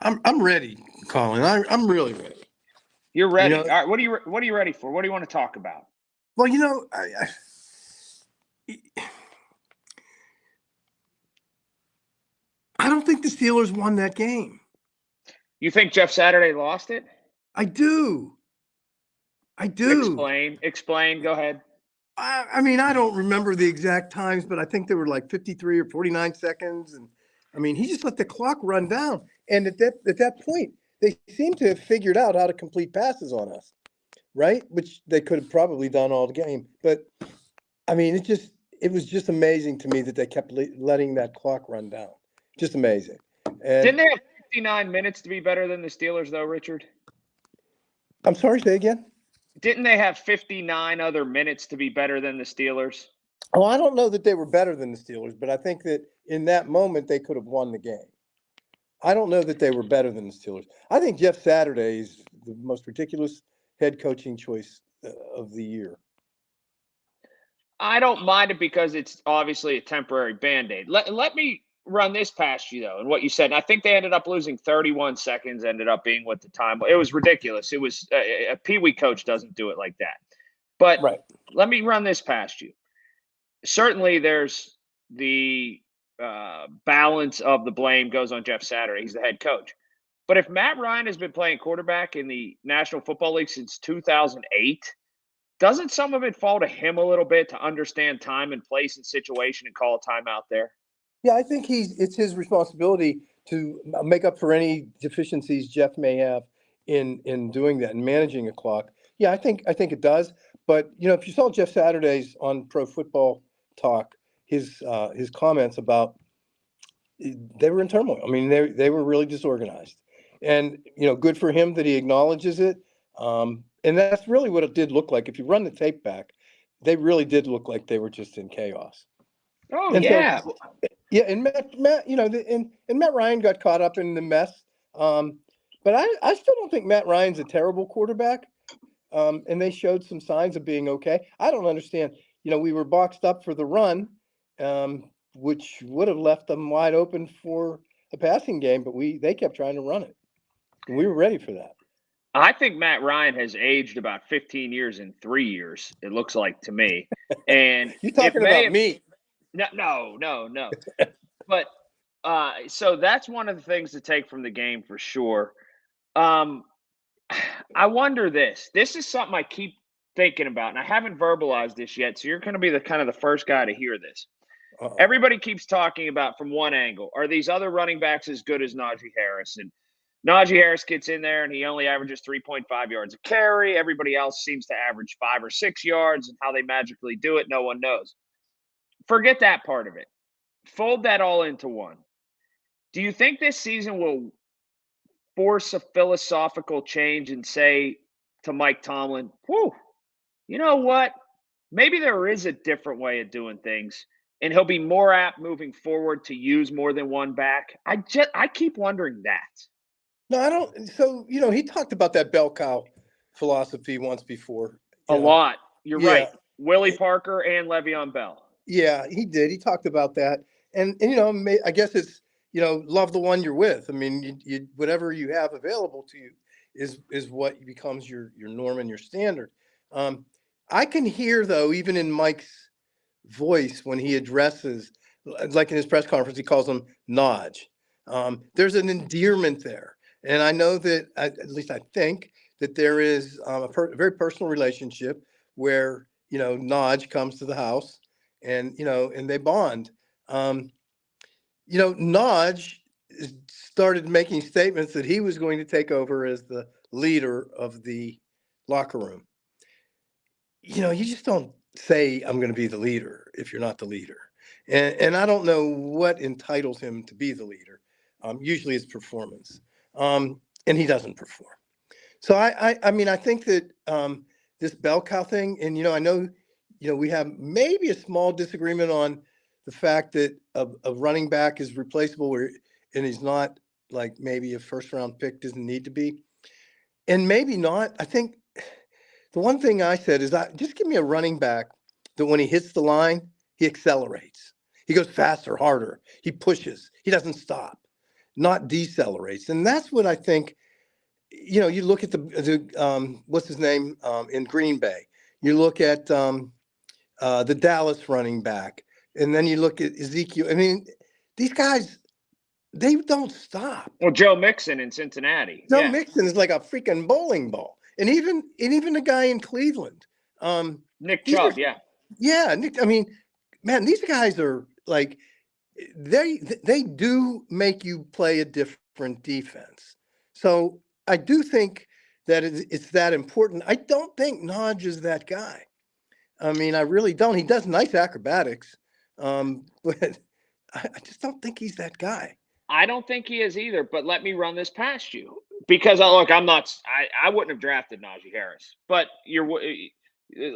I'm ready, Colin. I'm really ready. You're You ready. know, All right. What are you ready for? What do you want to talk about? well, I don't think the Steelers won that game. You think Jeff Saturday lost it? I do. I do. Explain. Go ahead. I mean, I don't remember the exact times, but I think they were like 53 or 49 seconds, and I mean, he just let the clock run down. And at that point, they seem to have figured out how to complete passes on us, right? Which they could have probably done all the game, but I mean, it was just amazing to me that they kept letting that clock run down. Just amazing. Didn't And they have 59 minutes to be better than the Steelers, though, Richard? I'm sorry, say again. Didn't they have 59 other minutes to be better than the Steelers? Oh, I don't know that they were better than the Steelers, but I think that in that moment they could have won the game. I don't know that they were better than the Steelers. I think Jeff Saturday is the most ridiculous head coaching choice of the year. I don't mind it because it's obviously a temporary Band-Aid. Let me run this past you, though, and what you said. And I think they ended up losing 31 seconds, ended up being what the time. It was ridiculous. It was a Pee Wee coach doesn't do it like that. But Right. let me run this past you. Certainly, there's the balance of the blame goes on Jeff Saturday. He's the head coach. But if Matt Ryan has been playing quarterback in the National Football League since 2008, doesn't some of it fall to him a little bit to understand time and place and situation and call a timeout there? Yeah, I think it's his responsibility to make up for any deficiencies Jeff may have in doing that and managing a clock. Yeah, I think it does. But if you saw Jeff Saturday's on Pro Football Talk, his comments about they were in turmoil. I mean, they were really disorganized, and good for him that he acknowledges it. And that's really what it did look like. If you run the tape back, they really did look like they were just in chaos. Oh And so, yeah. yeah, and Matt, and Matt Ryan got caught up in the mess. Um, but I still don't think Matt Ryan's a terrible quarterback. And they showed some signs of being okay. I don't understand. We were boxed up for the run, which would have left them wide open for a passing game, but they kept trying to run it, and we were ready for that. I think Matt Ryan has aged about 15 years in 3 years, it looks like to me. And You're it talking may about have me. no. But so that's one of the things to take from the game for sure. Um, I wonder this. This is something I keep thinking about, and I haven't verbalized this yet. So you're going to be the kind of the first guy to hear this. Uh-oh. Everybody keeps talking about from one angle, are these other running backs as good as Najee Harris? And Najee Harris gets in there and he only averages 3.5 yards a carry. Everybody else seems to average 5 or 6 yards, and how they magically do it, no one knows. Forget that part of it. Fold that all into one. Do you think this season will force a philosophical change and say to Mike Tomlin, whew, you know what? Maybe there is a different way of doing things, and he'll be more apt moving forward to use more than one back. I keep wondering that. No, I don't. So he talked about that bell cow philosophy once before. A lot. You're Yeah, right. Willie Parker and Le'Veon Bell. yeah, he did. He talked about that, and I guess it's love the one you're with. I mean, you whatever you have available to you is what becomes your norm and your standard. Um, I can hear though, even in Mike's voice when he addresses, like in his press conference, he calls him Nodge. There's an endearment there, and I know that at least I think that there is a very personal relationship where Nodge comes to the house and they bond. Um, Nodge started making statements that he was going to take over as the leader of the locker room. You just don't say I'm going to be the leader if you're not the leader. And I don't know what entitles him to be the leader. Usually it's performance. And he doesn't perform. So I mean, I think that this bell cow thing, and I know, we have maybe a small disagreement on the fact that a running back is replaceable, and he's not like maybe a first round pick doesn't need to be, and maybe not. I think the one thing I said is, just give me a running back that when he hits the line, he accelerates, he goes faster, harder, he pushes, he doesn't stop. not decelerates. And that's what I think. You look at the what's his name in Green Bay. You look at the Dallas running back, and then you look at Ezekiel. I mean, these guys, they don't stop. Well, Joe Mixon in Cincinnati. Joe Yeah. Mixon is like a freaking bowling ball, and even the guy in Cleveland. Nick These are, Chubb, yeah. yeah. I mean, man, these guys are like they do make you play a different defense. So I do think that it's that important. I don't think Nodge is that guy. I mean, I really don't. He does nice acrobatics, but I just don't think he's that guy. I don't think he is either, but let me run this past you because look, I wouldn't have drafted Najee Harris, but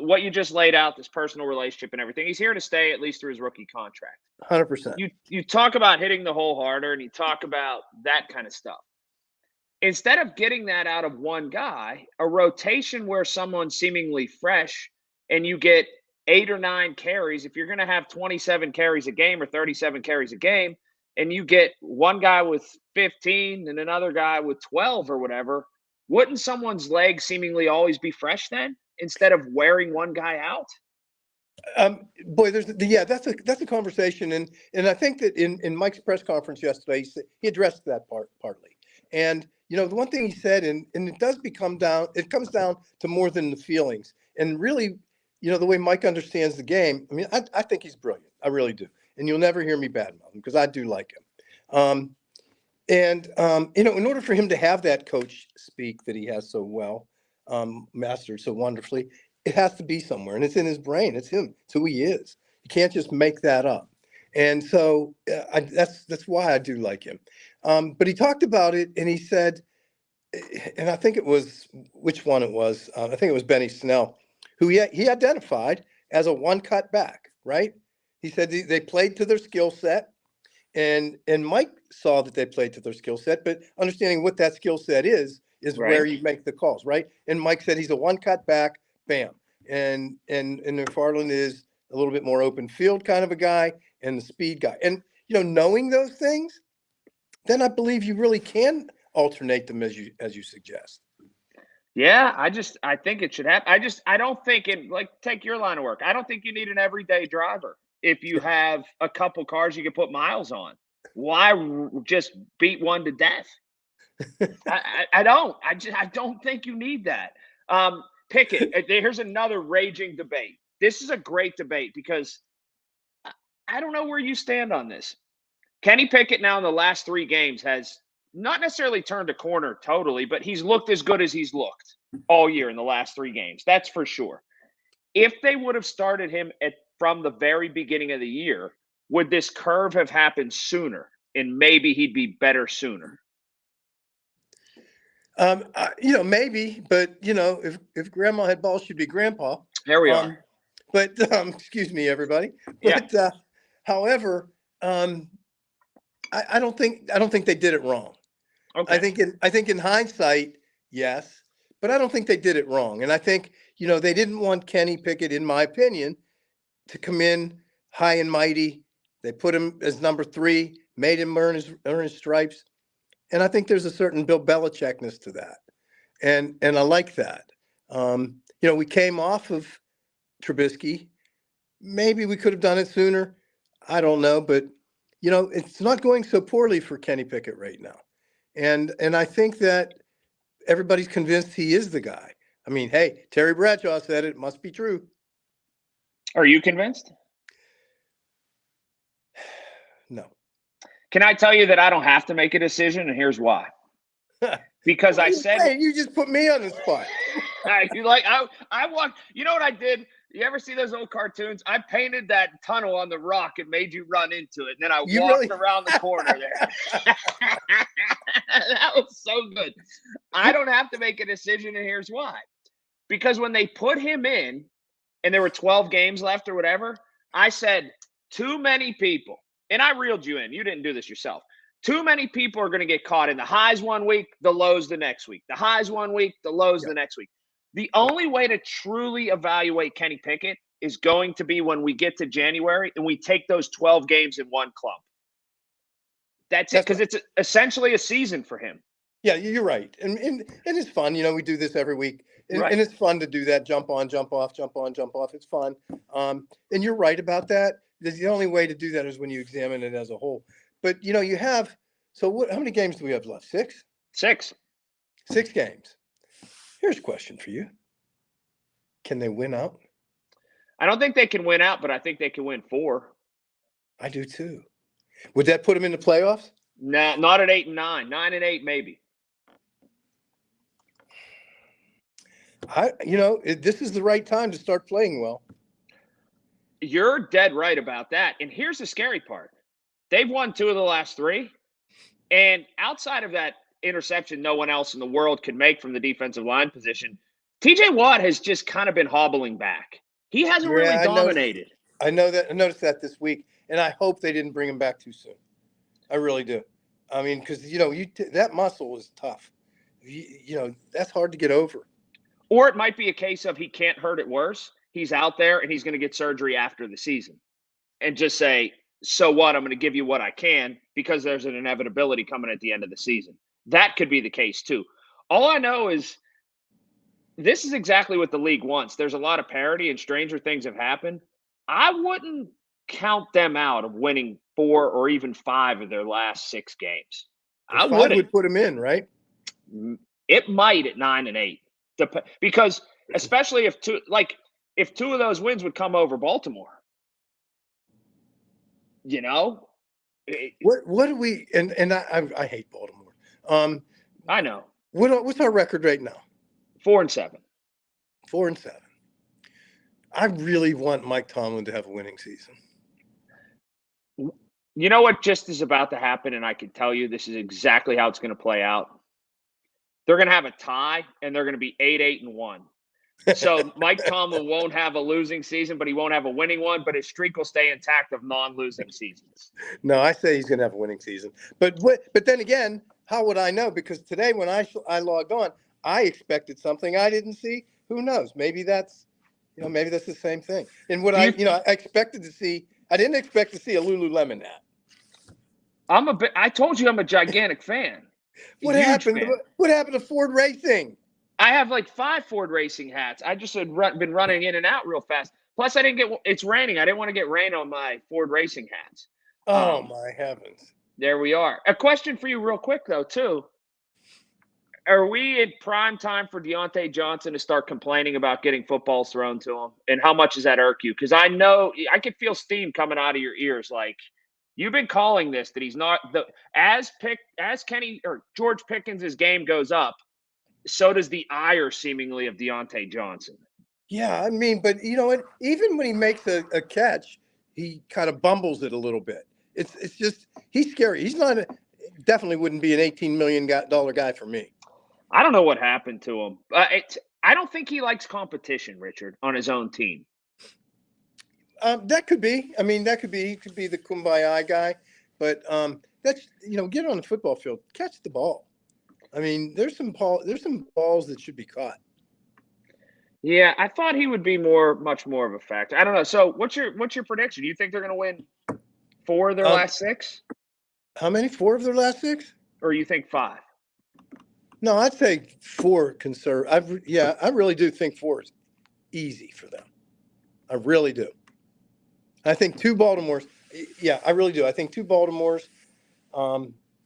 what you just laid out, this personal relationship and everything. He's here to stay at least through his rookie contract. 100%. You talk about hitting the hole harder, and you talk about that kind of stuff. Instead of getting that out of one guy, a rotation where someone's seemingly fresh and you get 8 or 9 carries, if you're going to have 27 carries a game or 37 carries a game, and you get one guy with 15 and another guy with 12 or whatever, wouldn't someone's legs seemingly always be fresh then instead of wearing one guy out? Boy, that's a conversation, and I think that in Mike's press conference yesterday, he addressed that partly. And the one thing he said, and it comes down to more than the feelings. And really, the way Mike understands the game, I mean, I think he's brilliant. I really do. And you'll never hear me badmouth him because I do like him. In order for him to have that coach speak that he has so well mastered so wonderfully, it has to be somewhere, and it's in his brain. It's him. It's who he is. You can't just make that up. And so that's why I do like him. But he talked about it, and he said, and I think it was which one it was. I think it was Benny Snell, who he identified as a one-cut back. Right? He said they played to their skill set. And Mike saw that they played to their skill set, but understanding what that skill set is Right. where you make the calls, right? And Mike said he's a one-cut back, bam. And McFarland is a little bit more open field kind of a guy and the speed guy. And knowing those things, then I believe you really can alternate them as you suggest. Yeah, I think it should happen. I don't think take your line of work. I don't think you need an everyday driver. If you have a couple cars you can put miles on, why just beat one to death? I don't. I don't think you need that. Pickett. Here's another raging debate. This is a great debate because I don't know where you stand on this. Kenny Pickett now in the last 3 games has not necessarily turned a corner totally, but he's looked as good as he's looked all year in the last 3 games. That's for sure. If they would have started him from the very beginning of the year, would this curve have happened sooner? And maybe he'd be better sooner. Maybe, but if grandma had balls, she'd be grandpa. There we are. But excuse me, everybody. But however, I don't think they did it wrong. Okay. I think in hindsight, yes, but I don't think they did it wrong. And I think they didn't want Kenny Pickett, in my opinion, to come in high and mighty. They put him as number 3, made him earn his stripes. And I think there's a certain Bill Belichickness to that. And I like that. We came off of Trubisky. Maybe we could have done it sooner. I don't know. But, it's not going so poorly for Kenny Pickett right now. And I think that everybody's convinced he is the guy. I mean, hey, Terry Bradshaw said it must be true. Are you convinced? No. Can I tell you that I don't have to make a decision, and here's why? Because I said you just put me on the spot. I walked. You know what I did? You ever see those old cartoons? I painted that tunnel on the rock and made you run into it, and then I walked around the corner there. That was so good. I don't have to make a decision, and here's why. Because when they put him in, and there were 12 games left or whatever, I said, too many people, and I reeled you in. You didn't do this yourself. Too many people are going to get caught in the highs one week, the lows the next week. The highs one week, the lows the next week. The only way to truly evaluate Kenny Pickett is going to be when we get to January and we take those 12 games in one clump. That's it, because it's essentially a season for him. Yeah, you're right. And it's fun. We do this every week. And, Right. and it's fun to do that. Jump on, jump off, jump on, jump off. It's fun. And you're right about that. The only way to do that is when you examine it as a whole. But, you have, so how many games do we have left? 6? 6. 6 games. Here's a question for you. Can they win out? I don't think they can win out, but I think they can win 4. I do too. Would that put them in the playoffs? Nah, not at 8 and 9. 9 and 8, maybe. This is the right time to start playing well. You're dead right about that. And here's the scary part. They've won 2 of the last 3. And outside of that interception no one else in the world can make from the defensive line position, TJ Watt has just kind of been hobbling back. He hasn't really dominated. I know that. I noticed that this week, and I hope they didn't bring him back too soon. I really do. I mean, because that muscle is tough. That's hard to get over. Or it might be a case of he can't hurt it worse. He's out there and he's going to get surgery after the season, and just say, "So what? I'm going to give you what I can because there's an inevitability coming at the end of the season." That could be the case too. All I know is this is exactly what the league wants. There's a lot of parity and stranger things have happened. I wouldn't count them out of winning 4 or even 5 of their last 6 games. I 5 wouldn't. would put them in, right? It might at 9 and 8, because especially if 2 of those wins would come over Baltimore. What do we and I hate Baltimore. I know. What's our record right now? 4 and 7. 4 and 7. I really want Mike Tomlin to have a winning season. You know what just is about to happen, and I can tell you this is exactly how it's going to play out. They're going to have a tie, and they're going to be 8-8 and 1. So Mike Tomlin won't have a losing season, but he won't have a winning one. But his streak will stay intact of non-losing seasons. No, I say he's going to have a winning season. But then again, how would I know? Because today when I logged on, I expected something I didn't see. Who knows? Maybe that's the same thing. And what I expected to see, I didn't expect to see a Lululemon hat. I told you I'm a gigantic fan. What happened? What happened to Ford Racing? I have like 5 Ford Racing hats. I just had been running in and out real fast. Plus, it's raining. I didn't want to get rain on my Ford Racing hats. Oh, my heavens. There we are. A question for you real quick, though, too. Are we in prime time for Deontay Johnson to start complaining about getting footballs thrown to him? And how much does that irk you? Because I know I could feel steam coming out of your ears. Like, you've been calling this, that he's not as Kenny or George Pickens' game goes up, so does the ire seemingly of Deontay Johnson. Yeah, I mean, but you know what? Even when he makes a catch, he kind of bumbles it a little bit. It's just he's scary. He's not definitely wouldn't be an $18 million guy for me. I don't know what happened to him. I don't think he likes competition, Richard, on his own team. That could be. I mean, he could be the kumbaya guy, but that's get on the football field, catch the ball. I mean, there's some balls that should be caught. Yeah, I thought he would be much more of a factor. I don't know. So, what's your prediction? Do you think they're going to win 4 of their last 6? How many? 4 of their last 6? Or you think 5? No, I'd say 4 I really do think 4 is easy for them. I really do. I think 2 Baltimores. Yeah, I really do. I think 2 Baltimores.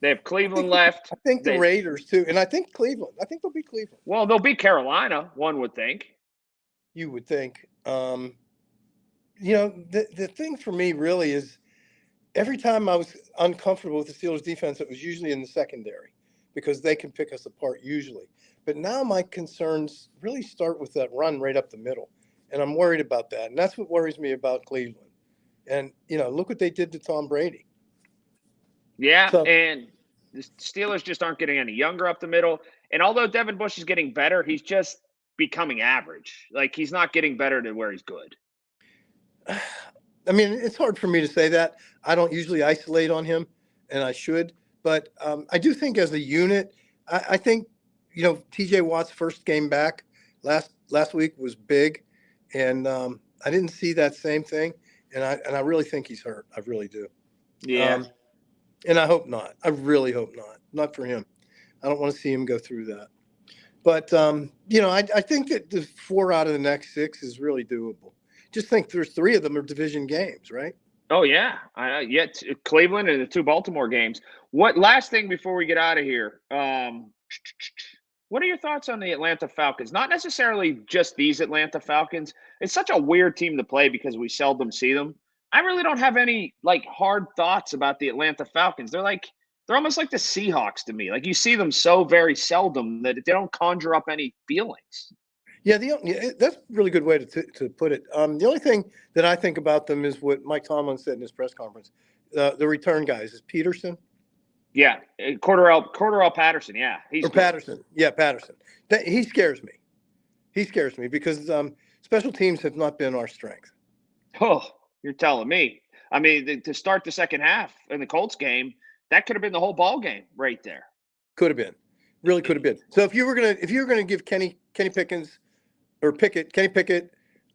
They have Cleveland left. I think the Raiders too, and I think Cleveland. I think they'll beat Cleveland. Well, they'll beat Carolina. One would think. You would think. The thing for me really is every time I was uncomfortable with the Steelers defense, it was usually in the secondary because they can pick us apart usually. But now my concerns really start with that run right up the middle, and I'm worried about that. And that's what worries me about Cleveland. And look what they did to Tom Brady. Yeah, and the Steelers just aren't getting any younger up the middle. And although Devin Bush is getting better, he's just becoming average. Like, he's not getting better to where he's good. I mean, it's hard for me to say that. I don't usually isolate on him, and I should. But I do think as a unit, I think, TJ Watt's first game back last week was big. And I didn't see that same thing. And I really think he's hurt. I really do. Yeah. And I hope not. I really hope not. Not for him. I don't want to see him go through that. But, I think that the 4 out of the next 6 is really doable. Just think there's 3 of them are division games, right? Oh yeah, Cleveland and the 2 Baltimore games. What last thing before we get out of here? What are your thoughts on the Atlanta Falcons? Not necessarily just these Atlanta Falcons. It's such a weird team to play because we seldom see them. I really don't have any hard thoughts about the Atlanta Falcons. They're almost like the Seahawks to me. Like you see them so very seldom that they don't conjure up any feelings. Yeah, that's a really good way to put it. The only thing that I think about them is what Mike Tomlin said in his press conference. The return guys is Peterson. Yeah, Cordarrelle Patterson. Yeah, or Patterson. Yeah, Patterson. He scares me. He scares me because special teams have not been our strength. Oh, you're telling me. I mean, to start the second half in the Colts game, that could have been the whole ball game right there. Could have been, really could have been. So if you were gonna give Kenny Pickett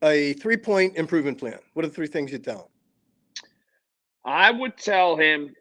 a 3-point improvement plan, what are the 3 things you'd tell him? I would tell him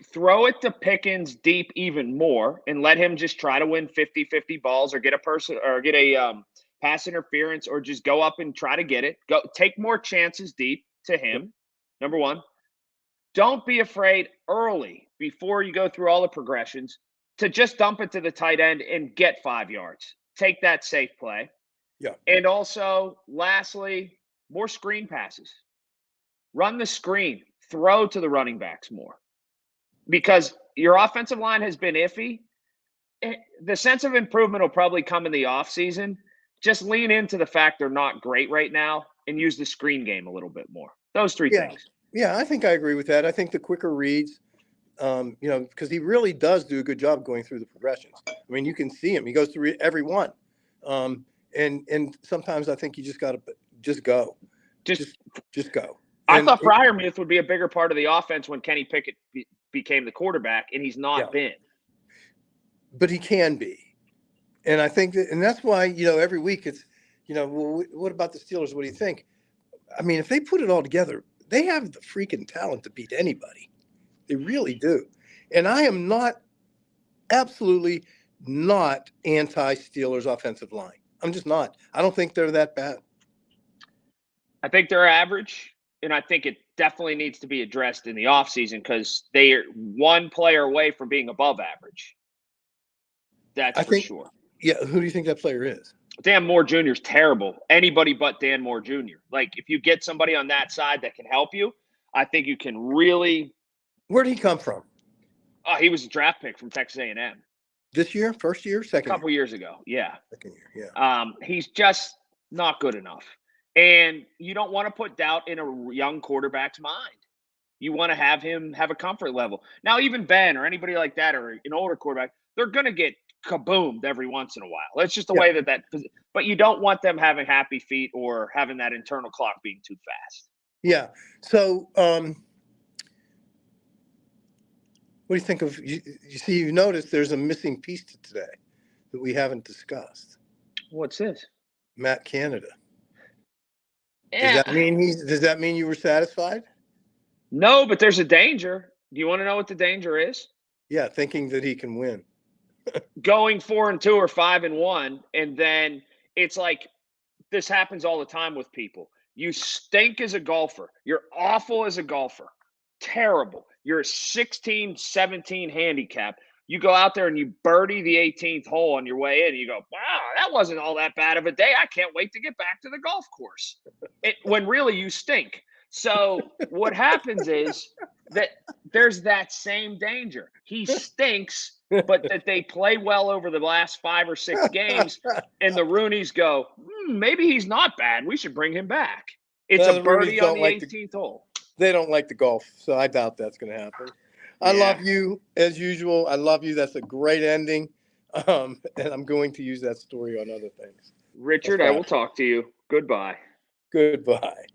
throw it to Pickens deep even more and let him just try to win 50-50 balls or get a pass interference or just go up and try to get it. Go take more chances deep to him. Number 1. Don't be afraid early before you go through all the progressions to just dump it to the tight end and get 5 yards. Take that safe play. Yeah. And also, lastly, more screen passes. Run the screen. Throw to the running backs more. Because your offensive line has been iffy. The sense of improvement will probably come in the offseason. Just lean into the fact they're not great right now and use the screen game a little bit more. Those 3 things. Yeah, I think I agree with that. I think the quicker reads, because he really does do a good job going through the progressions. I mean, you can see him. He goes through every one. And sometimes I think you just got to just go. Just go. I thought Freiermuth would be a bigger part of the offense when Kenny Pickett became the quarterback, and he's not been. But he can be. And I think that, and that's why, every week it's, well, what about the Steelers? What do you think? I mean, if they put it all together, they have the freaking talent to beat anybody. They really do. And I am absolutely not anti-Steelers offensive line. I'm just not. I don't think they're that bad. I think they're average, and I think it definitely needs to be addressed in the offseason because they are one player away from being above average. That's for sure. Yeah, who do you think that player is? Dan Moore Jr. is terrible. Anybody but Dan Moore Jr. Like, if you get somebody on that side that can help you, I think you can really. Where did he come from? Oh, he was a draft pick from Texas A&M. This year? First year? Second year? A couple years ago, yeah. Second year, yeah. He's just not good enough. And you don't want to put doubt in a young quarterback's mind. You want to have him have a comfort level. Now, even Ben or anybody like that or an older quarterback, they're going to get kaboomed every once in a while. That's just the way that – but you don't want them having happy feet or having that internal clock being too fast. Yeah. So what do you think of – you see, you notice there's a missing piece to today that we haven't discussed. What's this? Matt Canada. Yeah. Does that mean you were satisfied? No, but there's a danger. Do you want to know what the danger is? Yeah, thinking that he can win. Going 4-2 or 5-1, and then it's like this happens all the time with people. You stink as a golfer. You're awful as a golfer. Terrible. You're a 16, 17 handicap. You go out there and you birdie the 18th hole on your way in. And you go, wow, that wasn't all that bad of a day. I can't wait to get back to the golf course. When really you stink. So what happens is that there's that same danger. He stinks, but that they play well over the last 5 or 6 games, and the Roonies go, maybe he's not bad. We should bring him back. It's a birdie on the 18th hole. They don't like the golf, so I doubt that's going to happen. I love you, as usual. I love you. That's a great ending, and I'm going to use that story on other things. Richard, I will talk to you. Goodbye. Goodbye.